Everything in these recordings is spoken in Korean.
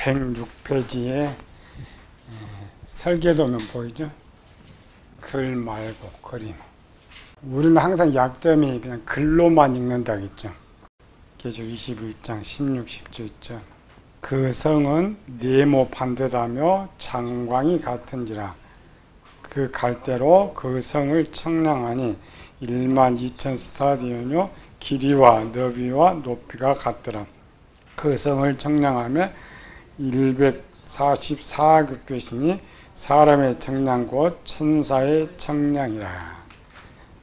106페이지에 설계도면 보이죠? 글 말고 그림. 우리는 항상 약점이 그냥 글로만 읽는다겠죠. 계시록 21장 16, 17 있죠. 그 성은 네모 반듯하며 장광이 같은지라 그 갈대로 그 성을 청량하니 12,000 스타디온요 길이와 너비와 높이가 같더라. 그 성을 청량하며 144규빗이니 사람의 청량 곧 천사의 청량이라.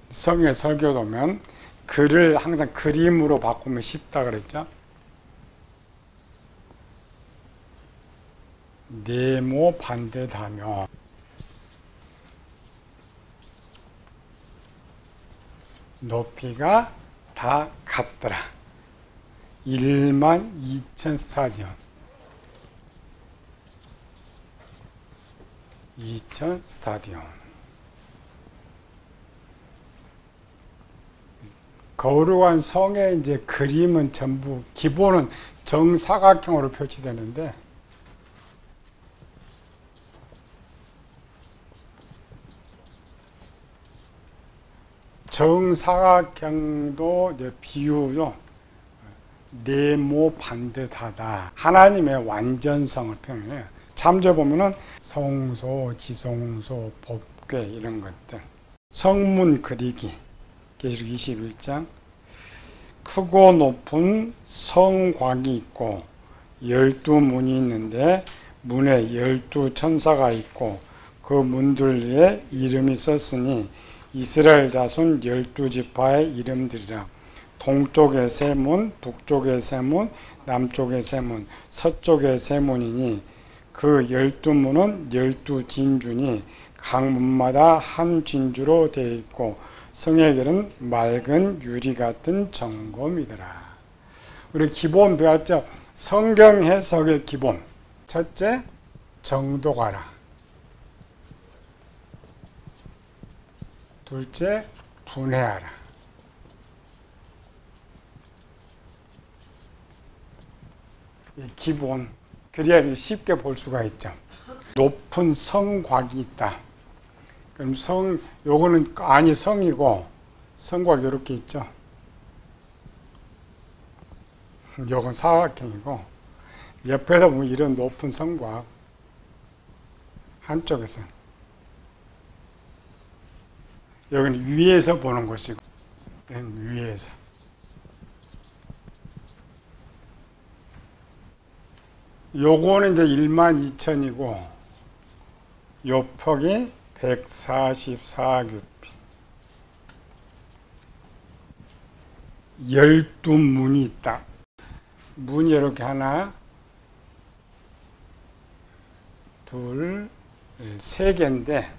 성의 설교도면 글을 항상 그림으로 바꾸면 쉽다 그랬죠. 네모 반듯하며 높이가 다 같더라. 12,000 스타디온. 2,000 스타디온. 거룩한 성의 이제 그림은 전부 기본은 정사각형으로 표시되는데 정사각형도 이제 비유로 네모 반듯하다. 하나님의 완전성을 표현해요. 참조 보면은 성소, 지성소, 법궤 이런 것들. 성문 그리기. 계시록 21장. 크고 높은 성곽이 있고 12문이 있는데 문에 12천사가 있고 그 문들에 이름이 썼으니 이스라엘 자손 12지파의 이름들이라. 동쪽의 세 문, 북쪽의 세 문, 남쪽의 세 문, 서쪽의 세 문이니 그 12문은 12진주니 각 문마다 한 진주로 되어 있고 성의 결은 맑은 유리 같은 정금이더라. 우리 기본 배웠죠? 성경 해석의 기본. 첫째, 정독하라. 둘째, 분해하라. 이 기본. 그래야 쉽게 볼 수가 있죠. 높은 성곽이 있다. 그럼 요거는 안이 성이고 성곽이 이렇게 있죠. 요건 사각형이고 옆에서 보면 이런 높은 성곽 한쪽에서 여기는 위에서 보는 것이고 위에서 요거는 이제 12,000이고 요 폭이 144규빗 12문이 있다. 문이 이렇게 하나 둘 세 개인데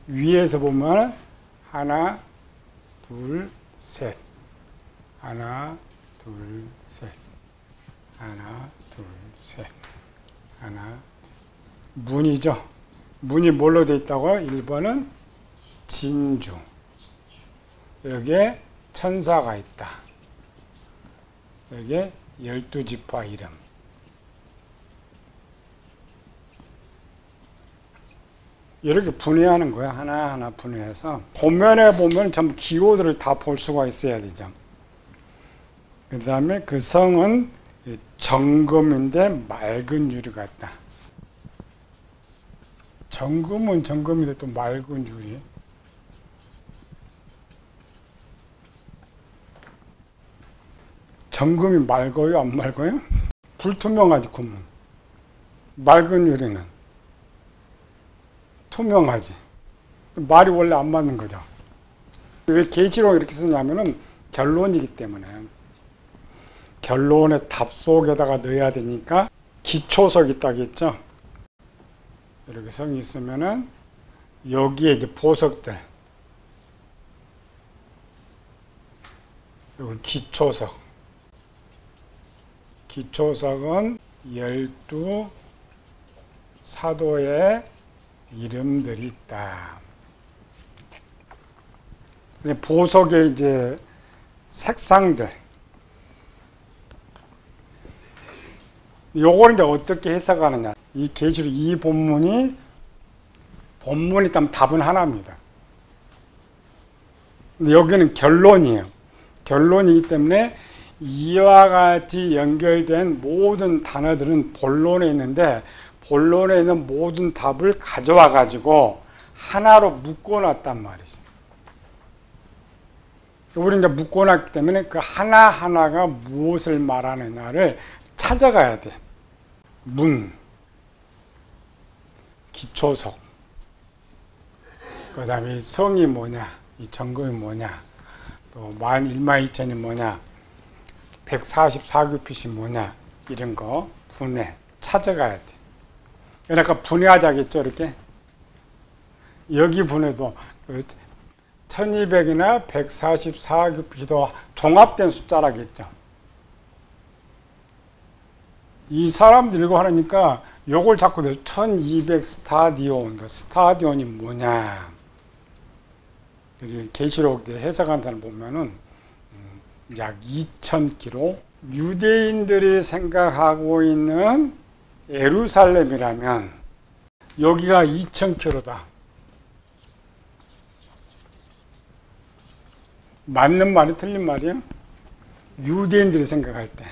위에서 보면 하나 둘 셋 하나 둘 셋 하나 둘 셋 하나 문이죠. 문이 뭘로 되어 있다고요? 1번은 진주. 여기에 천사가 있다. 여기에 12지파 이름. 이렇게 분해하는 거야. 하나하나 분해해서. 겉면에 보면 전부 기호들을 다 볼 수가 있어야 되죠. 그 다음에 그 성은 정금인데 맑은 유리 같다. 정금은 정금인데 또 맑은 유리. 정금이 맑아요? 안 맑아요? 불투명하지, 금은. 맑은 유리는 투명하지. 말이 원래 안 맞는 거죠. 왜 계시록 이렇게 쓰냐면은 결론이기 때문에. 결론의 답 속에다가 넣어야 되니까 기초석이 있다겠죠. 이렇게 성이 있으면은 여기에 이제 보석들. 이건 기초석. 기초석은 12 사도의 이름들이 있다. 보석의 이제 색상들. 요거를 이제 어떻게 해석하느냐. 이 계시록 이 본문이 있다면 답은 하나입니다. 근데 여기는 결론이에요. 결론이기 때문에 이와 같이 연결된 모든 단어들은 본론에 있는데 본론에 있는 모든 답을 가져와 가지고 하나로 묶어놨단 말이죠. 우리는 이제 묶어놨기 때문에 그 하나하나가 무엇을 말하느냐를 찾아가야 돼. 문, 기초석, 그 다음에 성이 뭐냐, 이 점검이 뭐냐, 또 11,2천이 뭐냐, 144규핏이 뭐냐, 이런 거 분해, 찾아가야 돼. 그러니까 분해하자겠죠, 이렇게. 여기 분해도 1200이나 144규핏도 종합된 숫자라겠죠. 이 사람들이 이거 하니까 요걸 자꾸 1200 스타디온, 그러니까 스타디온이 뭐냐. 계시록 해석하는 사람 보면은 약 2000km, 유대인들이 생각하고 있는 예루살렘이라면 여기가 2000km다. 맞는 말이 틀린 말이에요? 유대인들이 생각할 때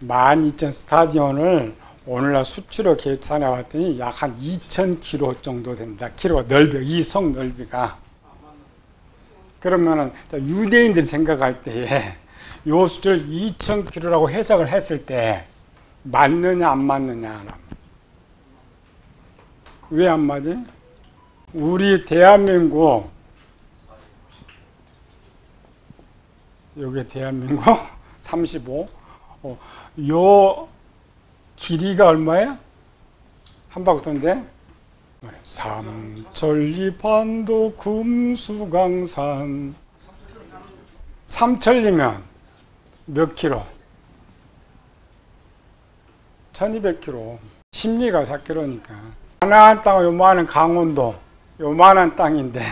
12,000 스타디온을 오늘날 수치로 계산해 봤더니 약 한 2000km 정도 됩니다. 키로가 넓이, 이 성 넓이가. 그러면은 유대인들이 생각할 때에 요 수를 2000km라고 해석을 했을 때 맞느냐 안 맞느냐. 왜 안 맞지? 우리 대한민국, 여기 대한민국 35, 요 길이가 얼마야? 한 바퀴 돈데 삼천리 반도 금수강산. 삼천리면 몇 킬로? 1200km. 십리가 4km니까. 하나한 땅은 요만한 강원도, 요만한 땅인데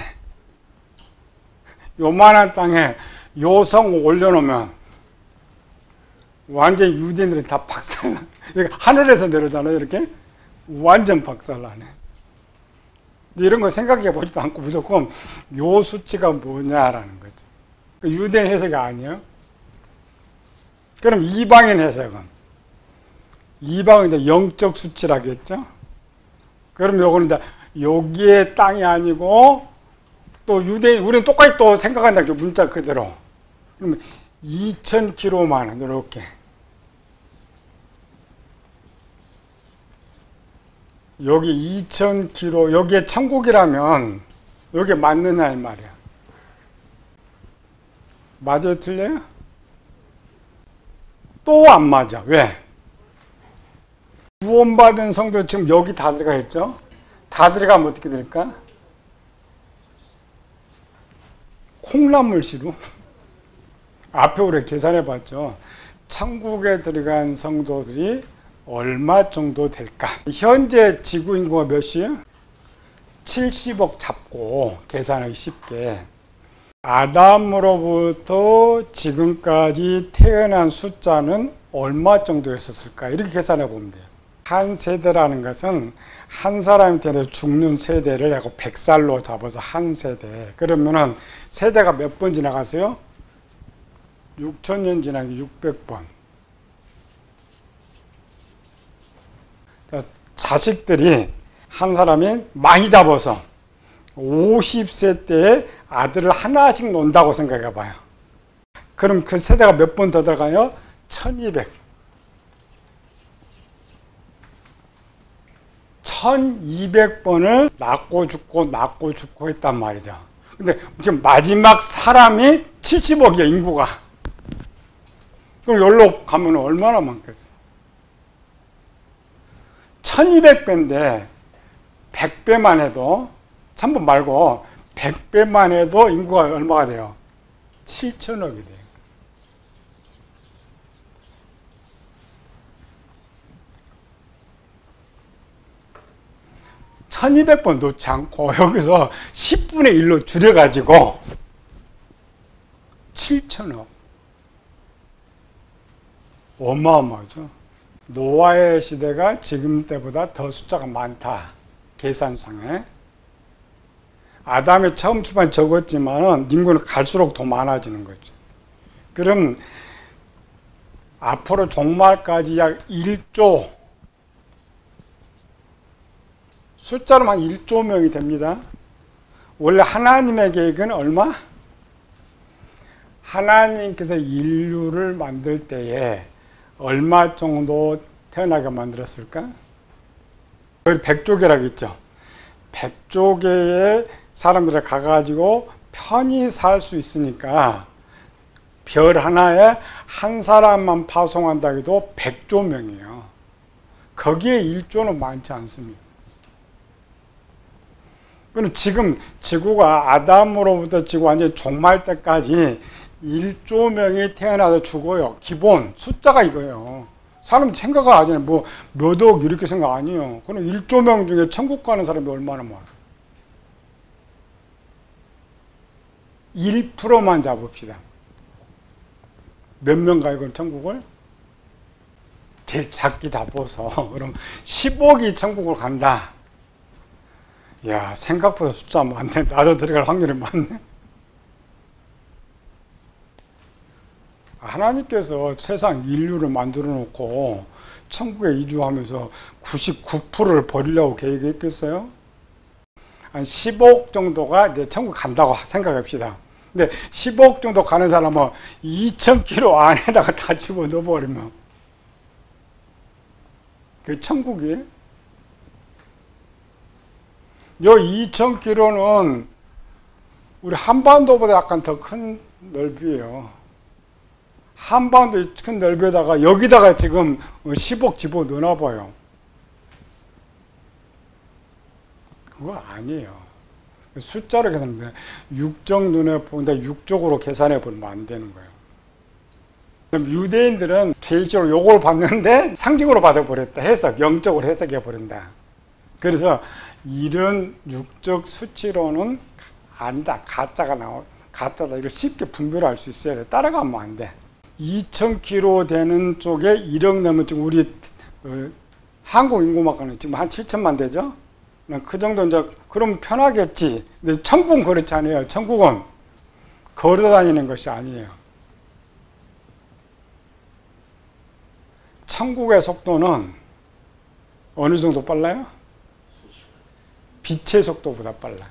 요만한 땅에 요성 올려놓으면 완전 유대인들이 다 박살나. 하늘에서 내려잖아요, 이렇게. 완전 박살나네. 이런 거 생각해 보지도 않고 무조건 요 수치가 뭐냐라는 거죠. 유대인 해석이 아니에요. 그럼 이방인 해석은? 이방은 이제 영적 수치라겠죠? 그럼 요거는 이제 여기에 땅이 아니고 또 유대인, 우리는 똑같이 또 생각한다, 문자 그대로. 그러면 2000km만 이렇게. 여기 2000km, 여기에 천국이라면 여기에 맞느냐 이 말이야. 맞아요, 틀려요? 또 안 맞아. 왜? 구원받은 성도 지금 여기 다 들어가 있죠? 다 들어가면 어떻게 될까? 콩나물시루. 앞에 우리 계산해 봤죠. 천국에 들어간 성도들이 얼마 정도 될까? 현재 지구 인구가 몇이에요? 70억 잡고 계산하기 쉽게. 아담으로부터 지금까지 태어난 숫자는 얼마 정도였었을까? 이렇게 계산해 보면 돼요. 한 세대라는 것은 한 사람이 되려 죽는 세대를 하고 100살로 잡아서 한 세대. 그러면은 세대가 몇 번 지나갔어요? 6000년 지나기 600번. 자식들이 한 사람이 많이 잡아서 50세 때에 아들을 하나씩 논다고 생각해 봐요. 그럼 그 세대가 몇 번 더 들어가요? 1200. 1200번을 낳고 죽고 했단 말이죠. 근데 지금 마지막 사람이 70억이야, 인구가. 그럼 여기로 가면 얼마나 많겠어? 1200배인데 100배만 해도, 1000번 말고 100배만 해도 인구가 얼마가 돼요? 7000억이 돼요. 1200번 놓지 않고 여기서 10분의 1로 줄여가지고 7000억. 어마어마하죠. 노아의 시대가 지금 때보다 더 숫자가 많다. 계산상에. 아담이 처음 출판 적었지만은 인구는 갈수록 더 많아지는 거죠. 그럼 앞으로 종말까지 약 1조, 숫자로 한 1조 명이 됩니다. 원래 하나님의 계획은 얼마? 하나님께서 인류를 만들 때에 얼마 정도 태어나게 만들었을까? 여기 100조개라고 있죠. 100조개의 사람들이 가가지고 편히 살 수 있으니까 별 하나에 한 사람만 파송한다 해도 100조 명이에요. 거기에 1조는 많지 않습니다. 그럼 지금 지구가 아담으로부터 지구 완전히 종말 때까지 1조 명이 태어나서 죽어요. 기본 숫자가 이거예요. 사람 생각을 하잖아요. 뭐 몇 억 이렇게 생각 아니에요. 그럼 1조 명 중에 천국 가는 사람이 얼마나 많아요? 1%만 잡읍시다. 몇 명 가요, 그럼 천국을? 제일 작게 잡아서. 그럼 10억이 천국을 간다. 야, 생각보다 숫자 많네. 나도 들어갈 확률이 많네. 하나님께서 세상 인류를 만들어 놓고 천국에 이주하면서 99%를 버리려고 계획했겠어요? 한 10억 정도가 이제 천국 간다고 생각합시다. 근데 10억 정도 가는 사람은 2,000km 안에다가 다 집어넣어 버리면 그 천국이 요 2,000km는 우리 한반도보다 약간 더 큰 넓이에요. 한반도 큰 넓이에다가 여기다가 지금 10억 집어넣어 봐요. 그거 아니에요. 숫자로 계산하면 육적 눈에 보는데 육적으로 계산해 보면 안 되는 거예요. 그럼 유대인들은 계시로 요걸 봤는데 상징으로 받아버렸다. 해석, 영적으로 해석해 버린다. 그래서 이런 육적 수치로는 아니다. 가짜다. 이걸 쉽게 분별할 수 있어야 돼. 따라가면 안 돼. 2,000km 되는 쪽에 1억 넘으면 지금 우리 한국 인구만큼은 지금 한 7천만 되죠? 그 정도 이제 그럼 편하겠지. 근데 천국은 그렇지 않아요. 천국은 걸어 다니는 것이 아니에요. 천국의 속도는 어느 정도 빨라요? 빛의 속도보다 빨라.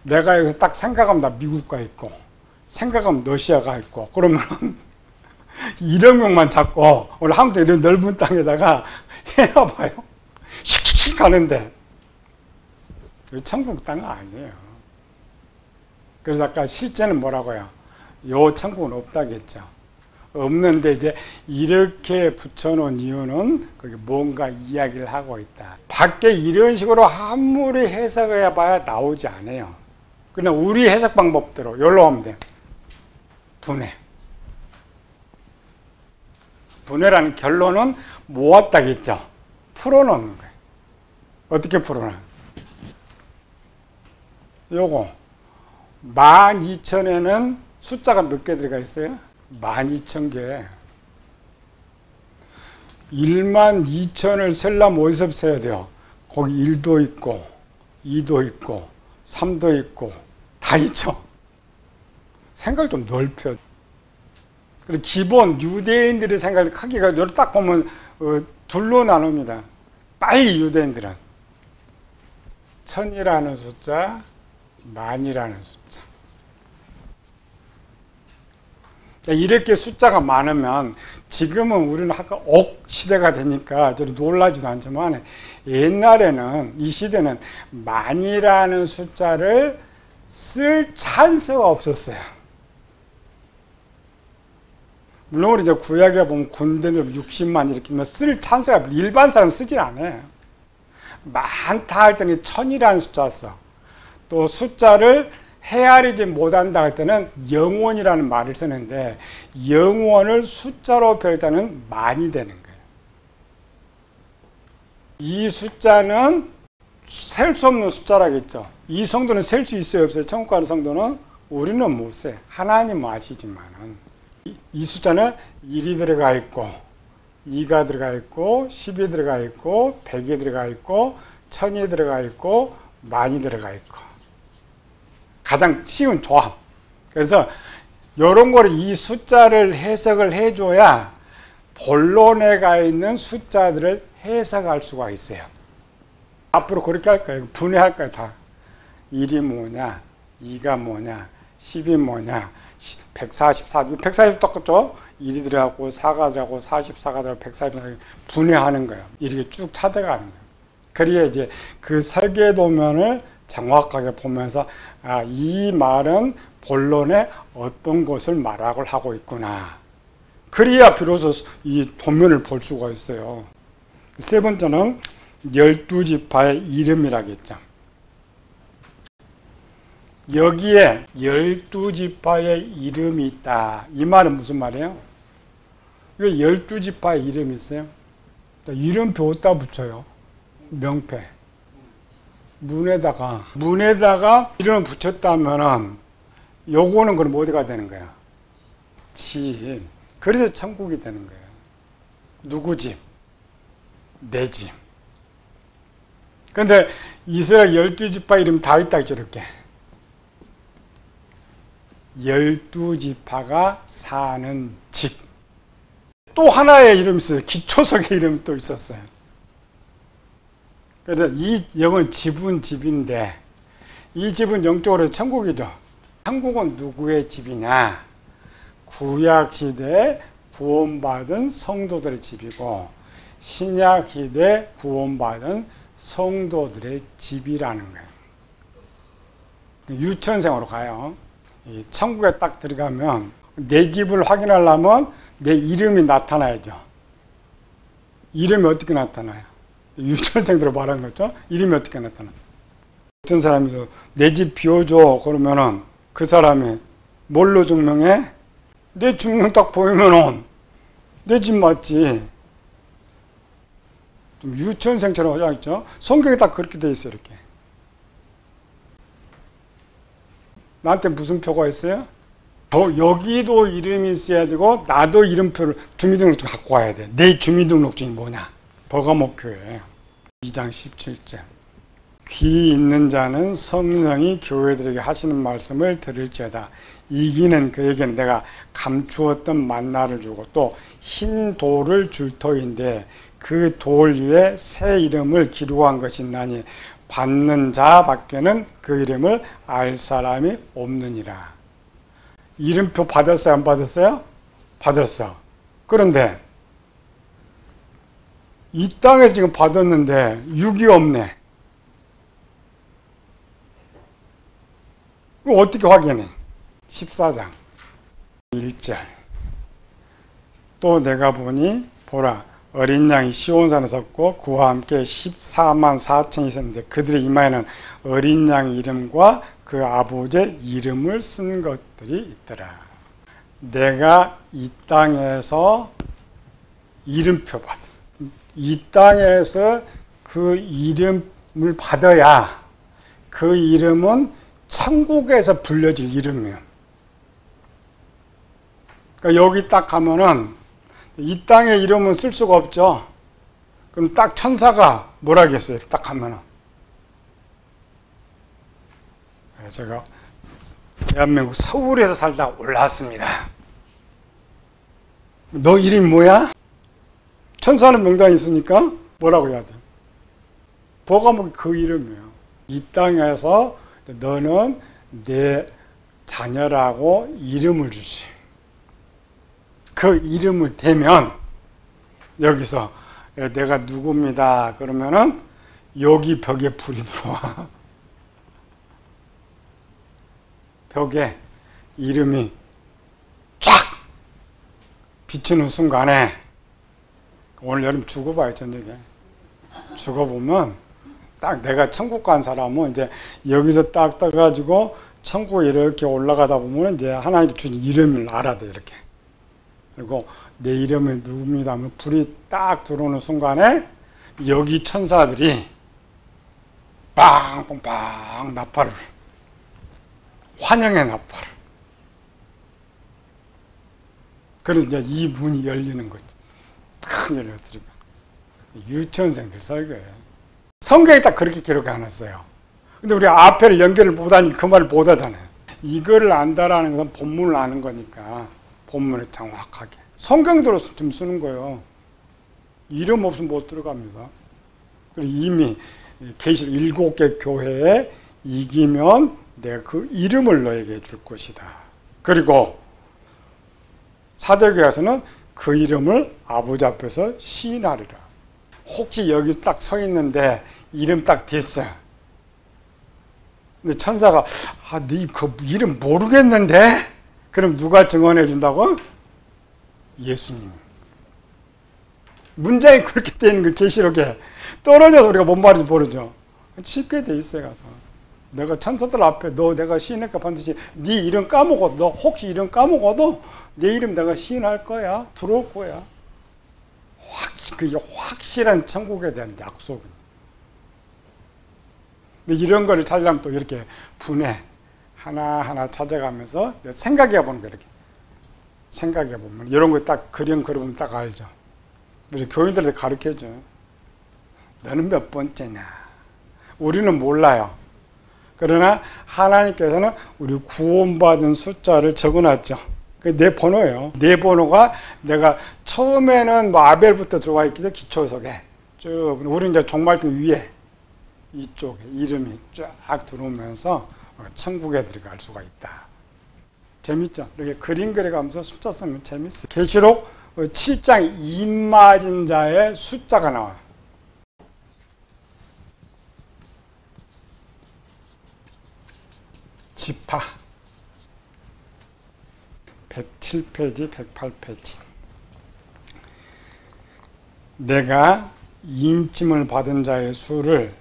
내가 여기서 딱 생각하면 나 미국 가 있고, 생각하면 러시아가 있고, 그러면 1억 명만 잡고 오늘 한국도 이런 넓은 땅에다가 해놔봐요. 슉슉슉 가는데 천국 땅은 아니에요. 그래서 아까 실제는 뭐라고요? 요 천국은 없다겠죠. 없는데 이제 이렇게 붙여놓은 이유는 거기 뭔가 이야기를 하고 있다. 밖에 이런 식으로 아무리 해석해 봐야 나오지 않아요. 그냥 우리 해석 방법대로 여기로 하면 돼요. 분해라는 결론은 모았다겠죠. 풀어놓는 거예요. 어떻게 풀어놔? 요거 12,000에는 숫자가 몇 개 들어가 있어요? 12,000개. 12,000을 세려면 어디서 세야 돼요? 거기 1도 있고 2도 있고 3도 있고 다 있죠. 생각을 좀 넓혀. 그리고 기본 유대인들의 생각을 크기가 여기 딱 보면 둘로 나눕니다. 빨리 유대인들은 1000이라는 숫자, 10,000이라는 숫자. 이렇게 숫자가 많으면 지금은 우리는 아까 억 시대가 되니까 저리 놀라지도 않지만 옛날에는 이 시대는 만이라는 숫자를 쓸 찬스가 없었어요. 물론 우리 이제 구약에 보면 군대들 60만 이렇게 쓸 찬스가 일반 사람 쓰질 않아요. 많다 할 때는 1000이라는 숫자 써. 또 숫자를 헤아리지 못한다 할 때는 영원이라는 말을 쓰는데 영원을 숫자로 펼 때는 만이 되는 거예요. 이 숫자는 셀 수 없는 숫자라겠죠. 이 성도는 셀 수 있어요, 없어요? 천국 가는 성도는 우리는 못 세. 하나님은 아시지만은 이 숫자는 1이 들어가 있고 2가 들어가 있고 10이 들어가 있고 100이 들어가 있고 1000이 들어가 있고 만이 들어가 있고 가장 쉬운 조합. 그래서 이런 거를 이 숫자를 해석을 해줘야 본론에 가 있는 숫자들을 해석할 수가 있어요. 앞으로 그렇게 할 거예요. 분해할 거예요. 다. 1이 뭐냐 2가 뭐냐 10이 뭐냐 144 140 똑같죠? 1이 들어가고 4가 들어가고 44가 들어가고 140 분해하는 거예요. 이렇게 쭉 찾아가는 거예요. 그래야 이제 그 설계도면을 정확하게 보면서 아, 이 말은 본론에 어떤 것을 말하고 하고 있구나. 그래야 비로소 이 도면을 볼 수가 있어요. 세 번째는 12지파의 이름이라고 했죠. 여기에 12지파의 이름이 있다. 이 말은 무슨 말이에요? 왜 12지파의 이름이 있어요? 이름표 어디다 붙여요? 명패. 문에다가 이름을 붙였다면은 요거는 그럼 어디가 되는 거야? 집. 그래서 천국이 되는 거예요. 누구 집? 내 집. 근데 이스라엘 12지파 이름 다 있다 저렇게. 12지파가 사는 집. 또 하나의 이름이 있어요. 기초석의 이름이 또 있었어요. 그래서 이 영은 집은 집인데 이 집은 영적으로 천국이죠. 천국은 누구의 집이냐? 구약시대에 구원받은 성도들의 집이고 신약시대에 구원받은 성도들의 집이라는 거예요. 유치원생으로 가요. 이 천국에 딱 들어가면 내 집을 확인하려면 내 이름이 나타나야죠. 이름이 어떻게 나타나요? 유치원생들로 말하는 거죠. 이름이 어떻게 나타나? 어떤 사람이 내 집 비워줘 그러면은 그 사람이 뭘로 증명해? 내 증명 딱 보이면은 내 집 맞지. 좀 유치원생처럼 하자 있죠. 성경에 딱 그렇게 돼 있어요. 이렇게. 나한테 무슨 표가 있어요? 여기도 이름이 있어야 되고 나도 이름표를 주민등록증 갖고 와야 돼. 내 주민등록증이 뭐냐? 버가모교회 2장 17절. 귀 있는 자는 성령이 교회들에게 하시는 말씀을 들을지어다. 이기는 그에게는 내가 감추었던 만나를 주고 또 흰 돌을 줄 터인데 그 돌 위에 새 이름을 기록한 것이 있나니 받는 자밖에는 그 이름을 알 사람이 없느니라. 이름표 받았어요? 안 받았어요? 받았어. 그런데 이 땅에서 지금 받았는데 6이 없네. 그럼 어떻게 확인해? 14장 1절. 또 내가 보니 보라 어린 양이 시온산에 섰고 그와 함께 14만 4천이 있었는데 그들의 이마에는 어린 양 이름과 그 아버지의 이름을 쓴 것들이 있더라. 내가 이 땅에서 이름표 받아. 이 땅에서 그 이름을 받아야 그 이름은 천국에서 불려질 이름이에요. 그러니까 여기 딱 가면은 이 땅의 이름은 쓸 수가 없죠. 그럼 딱 천사가 뭐라겠어요? 딱 하면은. 제가 대한민국 서울에서 살다가 올라왔습니다. 너 이름이 뭐야? 천사는 명단이 있으니까 뭐라고 해야 돼? 버가목이 그 이름이에요. 이 땅에서 너는 내 자녀라고 이름을 주시. 그 이름을 대면 여기서 내가 누굽니다. 그러면은 여기 벽에 불이 들어와. 벽에 이름이 쫙 비치는 순간에 오늘 여름 죽어봐요. 저녁에 죽어보면 딱 내가 천국 간 사람은 이제 여기서 딱 떠가지고 천국에 이렇게 올라가다 보면 이제 하나님 주신 이름을 알아야 돼. 이렇게. 그리고 내 이름이 누굽니다 하면 불이 딱 들어오는 순간에 여기 천사들이 빵빵빵 나팔을 환영의 나팔을. 그래서 이제 이 문이 열리는 거지. 탁 열려드리면 유치원생들 설교예요. 성경에 딱 그렇게 기록해놨어요. 근데 우리 앞에를 연결을 못하니 그 말을 못하잖아요. 이거를 안다라는 것은 본문을 아는 거니까 본문을 정확하게 성경대로 좀 쓰는 거예요. 이름 없으면 못 들어갑니다. 그리고 이미 계시록 7개 교회에 이기면 내가 그 이름을 너에게 줄 것이다. 그리고 사도교회에서는 그 이름을 아버지 앞에서 시인하리라. 혹시 여기 딱 서 있는데 이름 딱 됐어. 근데 천사가 네 그 이름 모르겠는데? 그럼 누가 증언해 준다고? 예수님. 문장이 그렇게 되어 있는 그 계시록에 떨어져서 우리가 뭔 말인지 모르죠. 쉽게 돼 있어요. 가서 내가 천사들 앞에 너 내가 시인할까 반드시 네 이름 까먹어도 너 혹시 이름 까먹어도 내 이름 내가 시인할 거야. 들어올 거야. 그게 확실한 천국에 대한 약속은. 근데 이런 거를 찾으려면 또 이렇게 분해 하나하나 찾아가면서 생각해 보는 거예요. 이렇게 생각해 보면 이런 거 딱 그림 그려보면 딱 알죠. 우리 교인들한테 가르쳐줘. 너는 몇 번째냐? 우리는 몰라요. 그러나 하나님께서는 우리 구원받은 숫자를 적어놨죠. 내 번호예요. 내 번호가 내가 처음에는 뭐 아벨부터 들어와 있기도 기초 속에 쭉 우리 이제 종말등 위에 이쪽에 이름이 쫙 들어오면서 천국에 들어갈 수가 있다. 재밌죠? 이렇게 그림 그려가면서 숫자 쓰면 재밌어요. 계시록 7장 입 맞은 자의 숫자가 나와요. 지파 107페이지, 108페이지. 내가 인침을 받은 자의 수를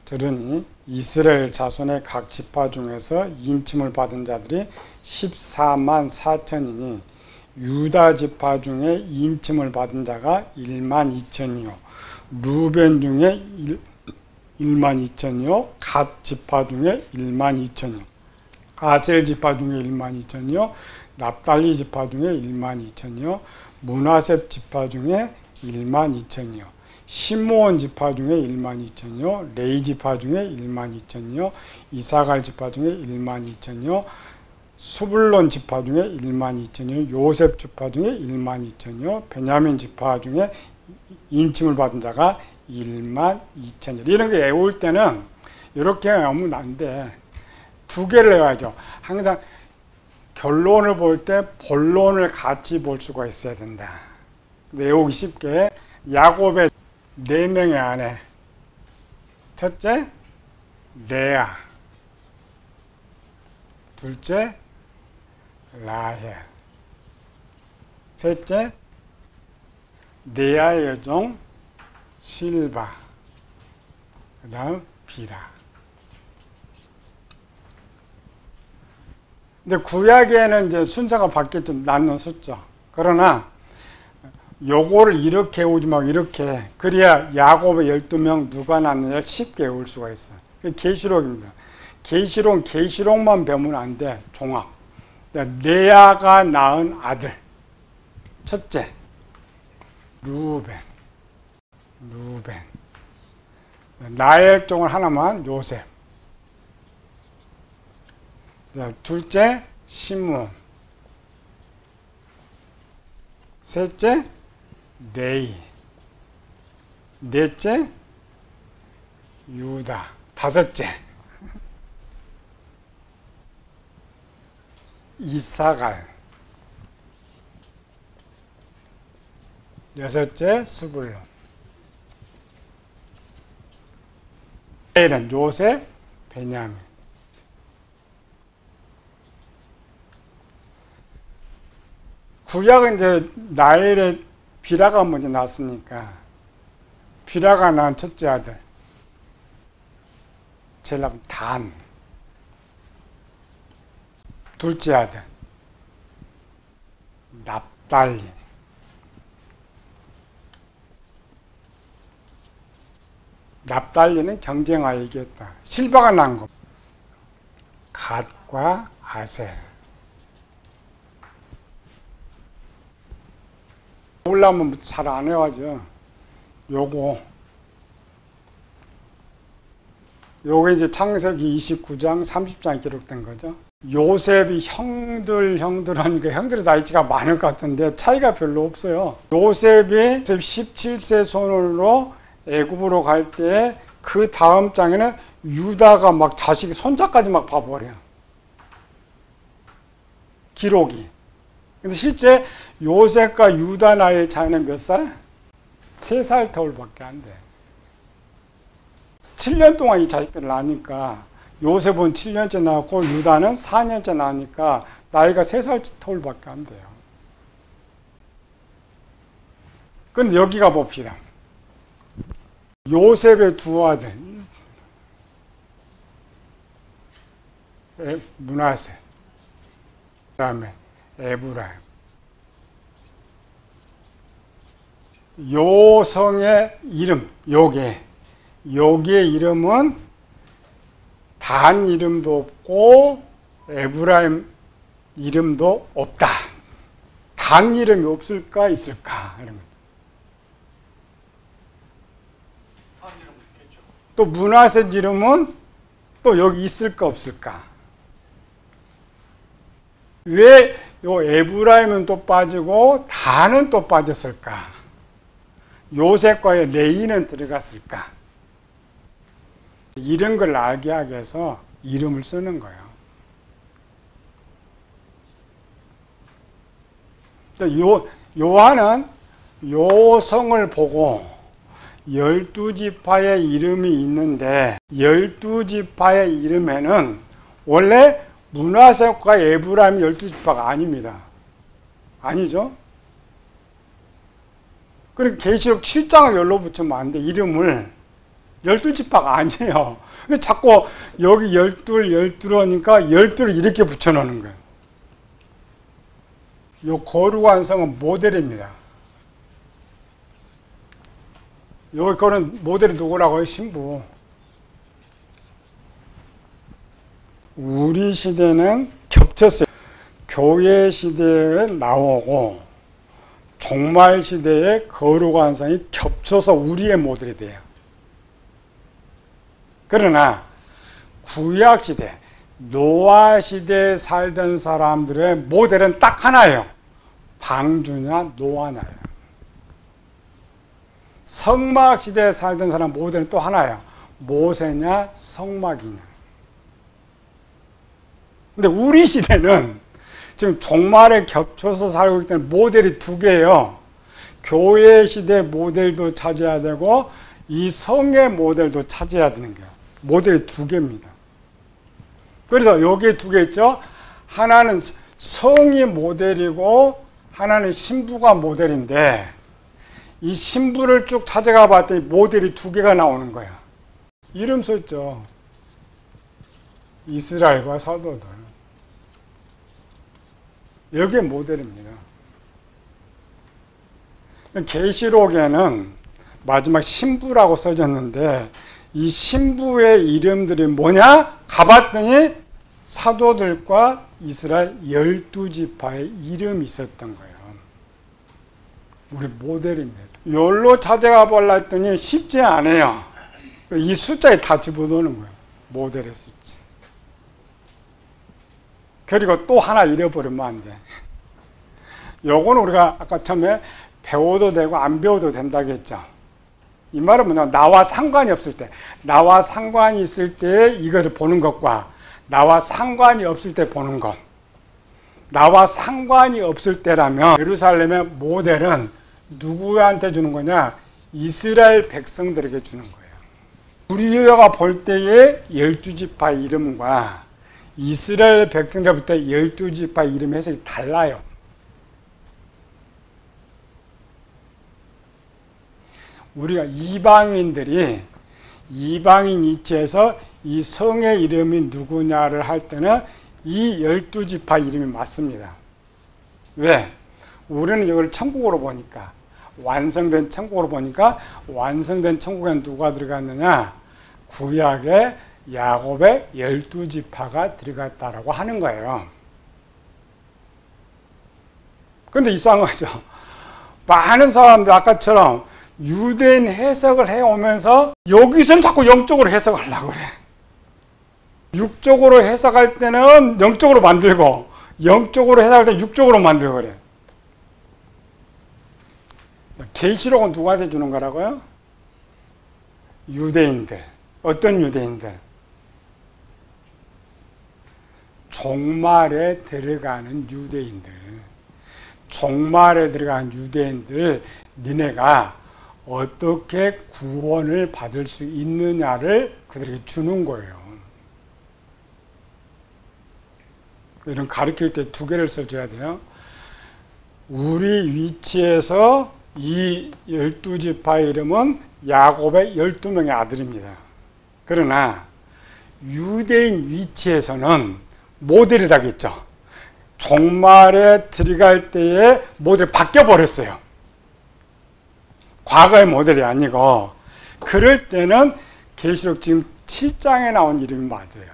들으니 이스라엘 자손의 각 지파 중에서 인침을 받은 자들이 14만 4천이니 유다 지파 중에 인침을 받은 자가 1만 2천이요 루벤 중에 1만 2천이요 갓 지파 중에 1만 2천이요 아셀 지파 중에 1만 2천이요 납달리 지파 중에 1만 2천이요 므낫세 지파 중에 1만 2천이요 시므온 지파 중에 1만 2천이요 레위 지파 중에 1만 2천이요 이사갈 지파 중에 1만 2천이요 수불론 지파 중에 1만 2천이요 요셉 지파 중에 1만 2천이요 베냐민 지파 중에 인침을 받은 자가 1만 2천이요. 이런 거 외울 때는 이렇게 외우면 안 돼. 두 개를 외워야죠. 항상 결론을 볼 때 본론을 같이 볼 수가 있어야 된다. 외우기 쉽게 야곱의 4명의 아내. 첫째 레아, 둘째 라헬, 셋째 레아의 여종 실바, 그 다음 비라. 근데 구약에는 이제 순서가 바뀌었죠. 낳는 숫자. 그러나 요거를 이렇게 외우지 말고 이렇게. 그래야 야곱의 12명 누가 낳느냐를 쉽게 외울 수가 있어요. 그게 계시록입니다. 계시록은 계시록만 배우면 안 돼. 종합. 레아가 낳은 아들. 첫째 루벤. 라헬 종을 하나만 요셉. 둘째 시므온. 셋째 레위. 넷째 유다. 다섯째 이사갈. 여섯째 스불론. 라헬은 요셉, 베냐민. 구약은 이제 라헬의 비라가 먼저 낳았으니까 비라가 낳은 첫째 아들 젤람 단. 둘째 아들 납달리. 납달리는 경쟁하여 이겼다. 실바가 낳은 것. 갓과 아셀. 올라면 잘 안 해가지고 요게 이제 창세기 29장 30장에 기록된 거죠. 요셉이 형들 하니까 형들의 나이가 많을 것 같은데 차이가 별로 없어요. 요셉이 17세 손으로 애굽으로 갈 때 그 다음 장에는 유다가 막 자식 손자까지 막 봐버려요. 기록이. 근데 실제 요셉과 유다 나이의 차이는 몇 살? 3살 터울밖에 안 돼. 7년 동안 이 자식들을 낳으니까 요셉은 7년째 낳았고 유다는 4년째 낳으니까 나이가 3살 터울밖에 안 돼요. 그런데 여기 가 봅시다. 요셉의 두 아들 므낫세, 그 다음에 에브라임. 요 성의 이름, 여기의 이름은 단 이름도 없고 에브라임 이름도 없다. 단 이름이 없을까 있을까? 또 므낫세 이름은 또 여기 있을까 없을까? 왜 요 에브라임은 또 빠지고 단은 또 빠졌을까? 요셉과의 레이는 들어갔을까? 이런 걸 알게 하기 위해서 이름을 쓰는 거예요. 요한은 요 성을 보고 12지파의 이름이 있는데 12지파의 이름에는 원래 므낫세과 에브라임이 12지파가 아닙니다. 아니죠? 그리고 계시록 7장을 열로 붙이면 안 돼. 이름을 12지파가 아니에요. 근데 자꾸 여기 12 하니까 12를 이렇게 붙여놓는 거예요. 요 거룩한 성은 모델입니다. 여기 거는 모델이 누구라고 해요? 신부. 우리 시대는 겹쳤어요. 교회 시대에 나오고 종말 시대의 거룩한 성이 겹쳐서 우리의 모델이 돼요. 그러나 구약 시대, 노아 시대에 살던 사람들의 모델은 딱 하나예요. 방주냐 노아냐예요. 성막 시대에 살던 사람 모델은 또 하나예요. 모세냐 성막이냐. 근데 우리 시대는 지금 종말에 겹쳐서 살고 있기 때문에 모델이 두 개예요. 교회 시대 모델도 찾아야 되고 이 성의 모델도 찾아야 되는 거예요. 모델이 두 개입니다. 그래서 여기에 두 개 있죠. 하나는 성이 모델이고 하나는 신부가 모델인데 이 신부를 쭉 찾아가 봤더니 모델이 두 개가 나오는 거예요. 이름 썼죠. 이스라엘과 사도들. 여기에 모델입니다. 계시록에는 마지막 신부라고 써졌는데 이 신부의 이름들이 뭐냐? 가봤더니 사도들과 이스라엘 12지파의 이름이 있었던 거예요. 우리 모델입니다. 여기로 찾아가 보려 했더니 쉽지 않아요. 이 숫자에 다 집어넣는 거예요. 모델의 숫자. 그리고 또 하나 잃어버리면 안 돼. 요거는 우리가 아까 처음에 배워도 되고 안 배워도 된다고 했죠. 이 말은 뭐냐? 나와 상관이 없을 때, 나와 상관이 있을 때 이것을 보는 것과 나와 상관이 없을 때 보는 것. 나와 상관이 없을 때라면 예루살렘의 모델은 누구한테 주는 거냐? 이스라엘 백성들에게 주는 거예요. 우리가 볼 때의 12지파 이름과 이스라엘 백성들부터 12지파 이름 해석이 달라요. 우리가 이방인들이 이방인 이치에서 이 성의 이름이 누구냐를 할 때는 이 12지파 이름이 맞습니다. 왜? 우리는 이걸 천국으로 보니까 완성된 천국으로 보니까 완성된 천국에는 누가 들어갔느냐? 구약에 야곱의 12지파가 들어갔다라고 하는 거예요. 그런데 이상하죠. 많은 사람들 아까처럼 유대인 해석을 해오면서 여기서는 자꾸 영적으로 해석하려고 그래. 육적으로 해석할 때는 영적으로 만들고 영적으로 해석할 때는 육적으로 만들고 그래. 계시록은 누구한테 주는 거라고요? 유대인들. 어떤 유대인들? 종말에 들어가는 유대인들. 종말에 들어가는 유대인들, 니네가 어떻게 구원을 받을 수 있느냐를 그들에게 주는 거예요. 이런 가르칠 때 두 개를 써줘야 돼요. 우리 위치에서 이 12지파의 이름은 야곱의 12명의 아들입니다. 그러나 유대인 위치에서는 모델이라겠죠. 종말에 들어갈 때에 모델이 바뀌어버렸어요. 과거의 모델이 아니고. 그럴 때는 계시록 지금 7장에 나온 이름이 맞아요.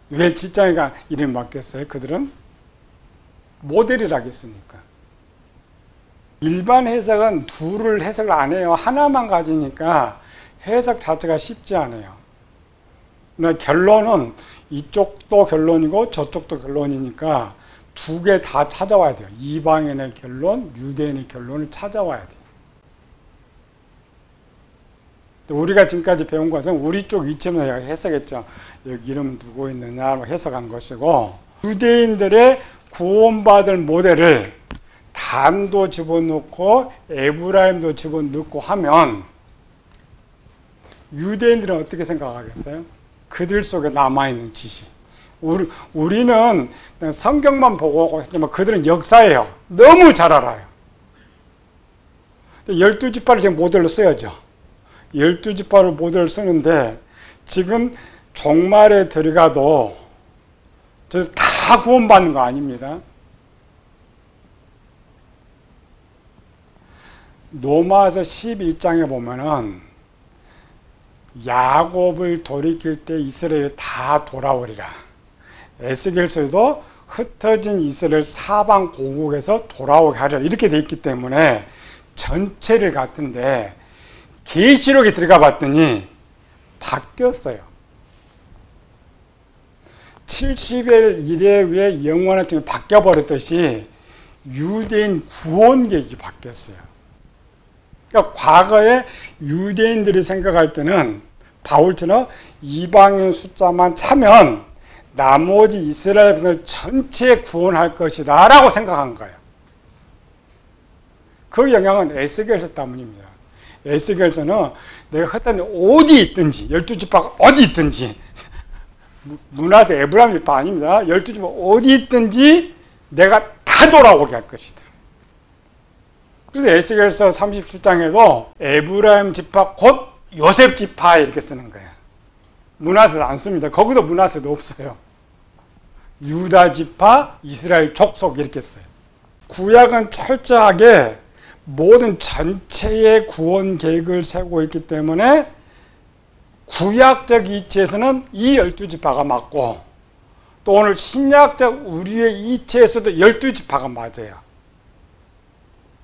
왜 7장에 이름이 바뀌었어요? 그들은 모델이라겠습니까? 일반 해석은 둘을 해석을 안 해요. 하나만 가지니까 해석 자체가 쉽지 않아요. 그러나 결론은 이쪽도 결론이고 저쪽도 결론이니까 두 개 다 찾아와야 돼요. 이방인의 결론, 유대인의 결론을 찾아와야 돼요. 우리가 지금까지 배운 것은 우리 쪽 위치만 해석했죠. 여기 이름 누구 있느냐 해석한 것이고, 유대인들의 구원받을 모델을 단도 집어넣고 에브라임도 집어넣고 하면 유대인들은 어떻게 생각하겠어요? 그들 속에 남아있는 지식. 우리는 성경만 보고 했지만 그들은 역사예요. 너무 잘 알아요. 12지파를 지금 모델로 써야죠. 12지파를 모델로 쓰는데 지금 종말에 들어가도 다 구원받는 거 아닙니다. 로마서 11장에 보면은 야곱을 돌이킬 때 이스라엘이 다 돌아오리라. 에스겔서에도 흩어진 이스라엘 사방 고국에서 돌아오게 하리라. 이렇게 돼 있기 때문에 전체를 같은데 계시록에 들어가 봤더니 바뀌었어요. 70일 이래에 영원한 점이 바뀌어버렸듯이 유대인 구원 계획이 바뀌었어요. 그러니까 과거에 유대인들이 생각할 때는 바울처럼 이방인 숫자만 차면 나머지 이스라엘 백성을 전체 구원할 것이다 라고 생각한 거예요. 그 영향은 에스겔서 때문입니다. 에스겔서는 내가 흩어진 어디 있든지 12지파가 어디 있든지 문화재 에브라임 지파 아닙니다. 12지파 어디 있든지 내가 다 돌아오게 할 것이다. 그래서 에스겔서 37장에도 에브라임 지파 곧 요셉 지파 이렇게 쓰는 거예요. 문하세도 안 씁니다. 거기도 문하세도 없어요. 유다 지파, 이스라엘 족속 이렇게 써요. 구약은 철저하게 모든 전체의 구원 계획을 세우고 있기 때문에 구약적 이치에서는 이 12지파가 맞고 또 오늘 신약적 우리의 이치에서도 12지파가 맞아요.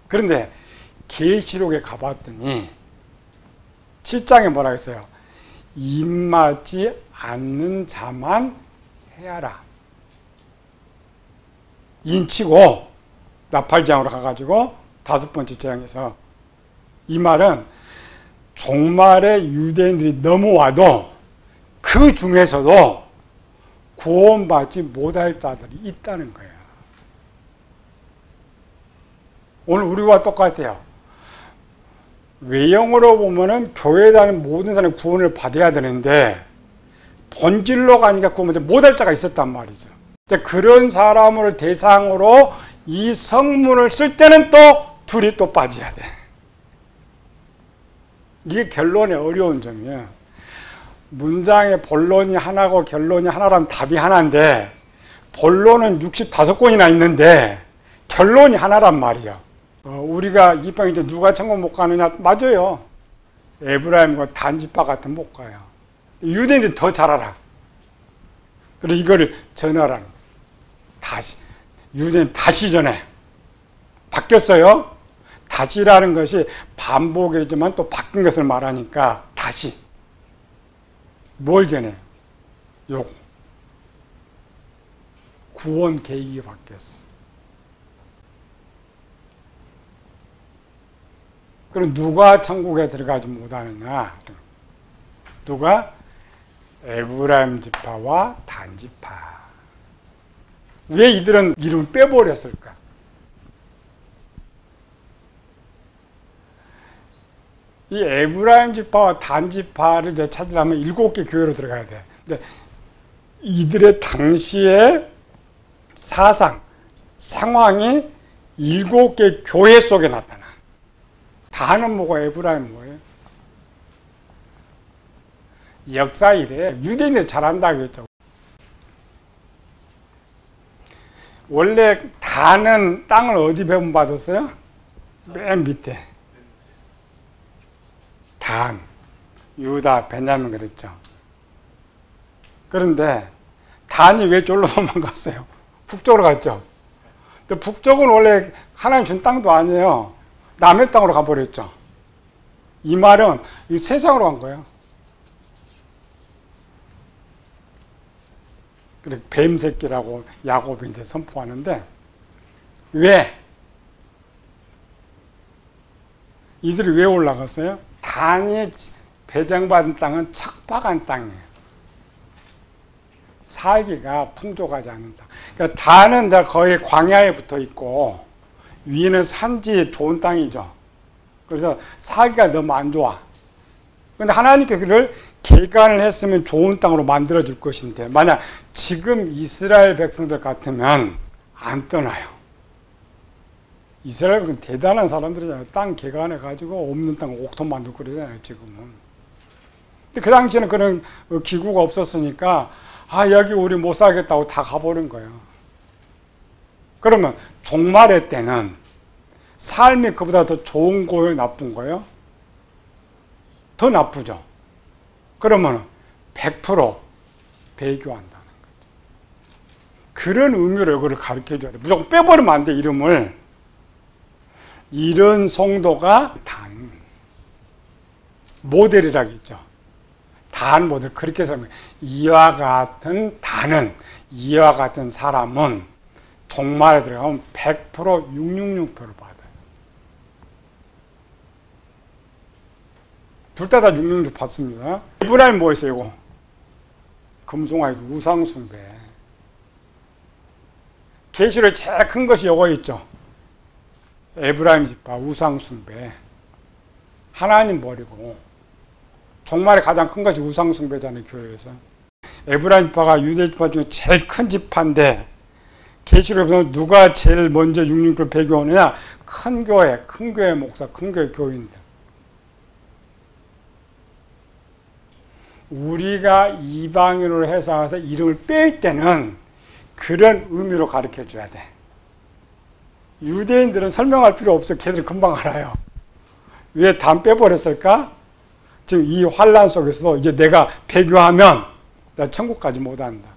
그런데 계시록에 가봤더니 7장에 뭐라 했어요? 입맞지 않는 자만 해야라. 인치고 나팔장으로 가가지고 5번째 재앙에서 이 말은 종말에 유대인들이 넘어와도 그 중에서도 구원받지 못할 자들이 있다는 거예요. 오늘 우리와 똑같아요. 외형으로 보면은 교회에 다니는 모든 사람이 구원을 받아야 되는데 본질로 가니까 구원받지 못할 자가 있었단 말이죠. 근데 그런 사람을 대상으로 이 성문을 쓸 때는 또 둘이 또 빠져야 돼. 이게 결론의 어려운 점이에요. 문장의 본론이 하나고 결론이 하나라면 답이 하나인데 본론은 65권이나 있는데 결론이 하나란 말이에요. 우리가 이방인 때 누가 천국 못 가느냐? 맞아요. 에브라임과 단지파 같은 못 가요. 유대인들이 더 잘 알아. 그래서 이거를 전하라는 다시 유대인 다시 전해. 바뀌었어요. 다시라는 것이 반복이지만 또 바뀐 것을 말하니까 다시. 뭘 전해요? 요거. 구원 계획이 바뀌었어. 그럼 누가 천국에 들어가지 못하느냐? 누가? 에브라임 지파와 단 지파. 왜 이들은 이름을 빼버렸을까? 이 에브라임 지파와 단 지파를 이제 찾으려면 7개 교회로 들어가야 돼. 근데 이들의 당시의 사상, 상황이 7개 교회 속에 나타나. 단은 뭐고 에브라임 뭐예요? 역사 이래. 유대인들 잘한다고 했죠. 원래 단은 땅을 어디 배분받았어요? 맨 밑에. 단, 유다, 베냐민 그랬죠. 그런데 단이 왜 쫄로 도망갔어요? 북쪽으로 갔죠. 근데 북쪽은 원래 하나님 준 땅도 아니에요. 남의 땅으로 가버렸죠. 이 말은 이 세상으로 간 거예요. 그래 뱀 새끼라고 야곱이 이제 선포하는데 왜? 이들이 왜 올라갔어요? 단이 배정받은 땅은 척박한 땅이에요. 살기가 풍족하지 않은 땅. 그러니까 단은 거의 광야에 붙어 있고 위는 산지 좋은 땅이죠. 그래서 살기가 너무 안 좋아. 그런데 하나님께 그를 개간을 했으면 좋은 땅으로 만들어 줄 것인데 만약 지금 이스라엘 백성들 같으면 안 떠나요. 이스라엘 백성 대단한 사람들이잖아요. 땅 개간해 가지고 없는 땅 옥토 만들고 그러잖아요. 지금은. 근데 그 당시에는 그런 기구가 없었으니까 여기 우리 못 살겠다고 다 가버린 거예요. 그러면 종말의 때는 삶이 그보다 더 좋은 거예요? 나쁜 거예요? 더 나쁘죠. 그러면 100% 배교한다는 거죠. 그런 의미로 이거를 가르쳐 줘야 돼. 무조건 빼버리면 안 돼, 이름을. 이런 성도가 단. 모델이라고 했죠. 단 모델. 그렇게 해서 이와 같은 단은, 이와 같은 사람은 종말에 들어가면 100% 666표를 받아요. 둘 다 666 받습니다. 에브라임 뭐였어요, 이거? 금송아지 우상숭배. 계시록에 제일 큰 것이 이거 있죠. 에브라임 지파 우상숭배. 하나님 버리고. 종말에 가장 큰 것이 우상숭배잖아요, 교회에서. 에브라임 지파가 유대 지파 중에 제일 큰 지파인데 계시록에 보면 누가 제일 먼저 666을 배교하느냐? 큰 교회 목사, 큰 교회 교인들. 우리가 이방인으로 해석해서 이름을 뺄 때는 그런 의미로 가르쳐 줘야 돼. 유대인들은 설명할 필요 없어. 걔들 금방 알아요. 왜 단 빼버렸을까? 지금 이 환란 속에서 이제 내가 배교하면 나 천국까지 못 간다.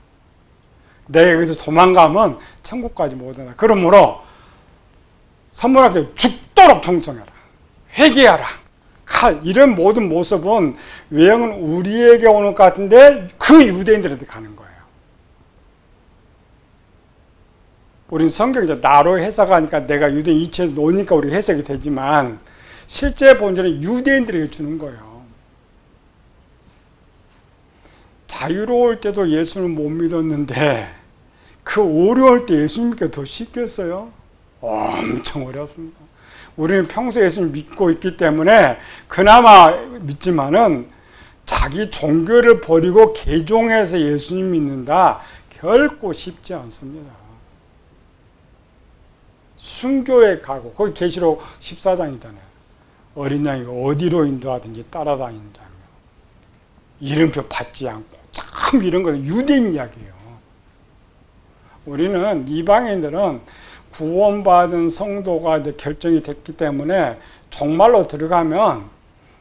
내가 여기서 도망가면 천국까지 못 간다. 그러므로 선물하게 죽도록 충성해라. 회개하라. 칼, 이런 모든 모습은 외형은 우리에게 오는 것 같은데 그 유대인들한테 가는 거예요. 우린 성경 이제 나로 해석하니까 내가 유대인 이치에서 노니까 우리 해석이 되지만 실제 본질은 유대인들에게 주는 거예요. 자유로울 때도 예수를 못 믿었는데 그 어려울 때 예수 믿기가 더 쉽겠어요? 엄청 어렵습니다. 우리는 평소에 예수를 믿고 있기 때문에 그나마 믿지만은 자기 종교를 버리고 개종해서 예수님 믿는다. 결코 쉽지 않습니다. 순교에 가고 거기 계시록 14장이잖아요. 어린 양이 어디로 인도하든지 따라다니는 자며 이름표 받지 않고 참 이런 건 유대인 이야기예요. 우리는 이방인들은 구원받은 성도가 이제 결정이 됐기 때문에 정말로 들어가면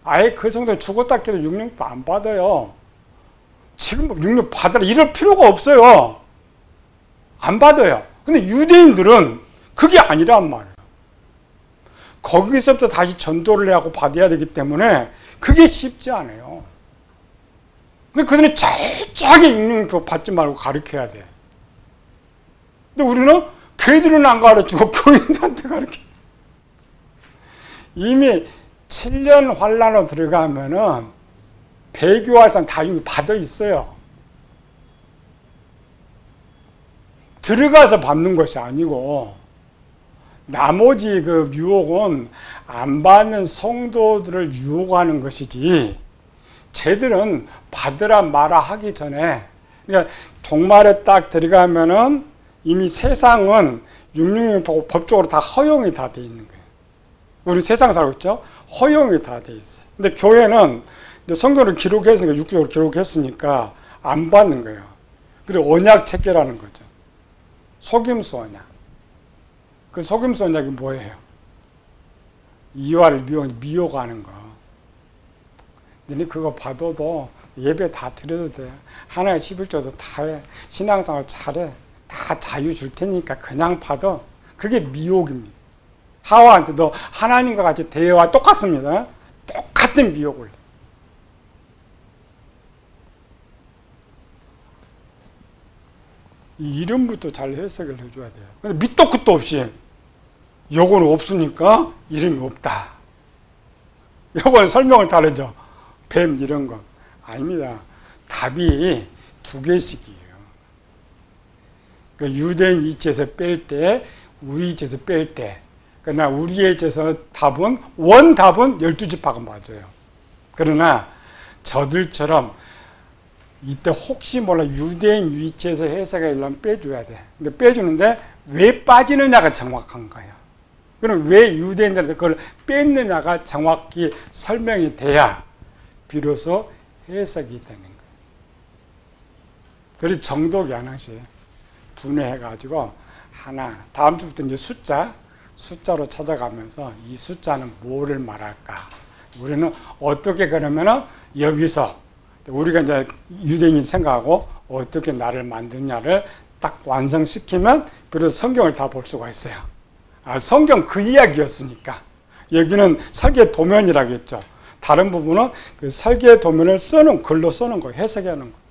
아예 그 성도 죽었다 해도 666 안 받아요. 지금 666 받으라 이럴 필요가 없어요. 안 받아요. 근데 유대인들은 그게 아니란 말이에요. 거기서부터 다시 전도를 하고 받아야 되기 때문에 그게 쉽지 않아요. 근데 그들은 철저하게 육령표 받지 말고 가르쳐야 돼. 근데 우리는 걔들은 안 가르치고 교인한테 가르쳐. 이미 7년 환란으로 들어가면은 배교할 사람 다 이미 받아 있어요. 들어가서 받는 것이 아니고 나머지 그 유혹은 안 받는 성도들을 유혹하는 것이지 쟤들은 받으라 마라 하기 전에 그러니까 종말에 딱 들어가면은 이미 세상은 666 법적으로 다 허용이 다 돼 있는 거예요. 우리 세상 살고 있죠? 허용이 다 돼 있어요. 근데 교회는 성경을 기록했으니까 육적으로 기록했으니까 안 받는 거예요. 그리고 언약 체결하는 거죠. 속임수 언약. 그 속임수 언약이 뭐예요? 이와를 미혹하는 거. 너네 그거 받아도 예배 다 드려도 돼. 하나의 11조도 다 해. 신앙생활 잘해. 다 자유 줄 테니까 그냥 받아. 그게 미혹입니다. 하와한테 너 하나님과 같이 대화와 똑같습니다. 똑같은 미혹을. 이 이름부터 잘 해석을 해줘야 돼요. 근데 밑도 끝도 없이 요거는 없으니까 이름이 없다. 요거는 설명을 다르죠. 뱀 이런 거. 아닙니다. 답이 두 개씩이에요. 그러니까 유대인 이치에서 뺄 때, 우리 이치에서 뺄 때. 그러나 우리의 이치에서 답은, 원답은 12지파가 맞아요. 그러나 저들처럼 이때 혹시 몰라 유대인 위치에서 해석이 일면 빼줘야 돼. 근데 빼주는데 왜 빠지느냐가 정확한 거예요. 그럼 왜 유대인들한테 그걸 뺐느냐가 정확히 설명이 돼야 비로소 해석이 되는 거예요. 그래서 정독이 하나씩 분해해가지고 하나, 다음 주부터 이제 숫자로 찾아가면서 이 숫자는 뭐를 말할까? 우리는 어떻게 그러면은 여기서 우리가 이제 유대인이 생각하고 어떻게 나를 만드냐를 딱 완성시키면 비로소 성경을 다 볼 수가 있어요. 아, 성경 그 이야기였으니까. 여기는 설계 도면이라고 했죠. 다른 부분은 그 설계 도면을 글로 써는 거예요. 해석하는 거예요.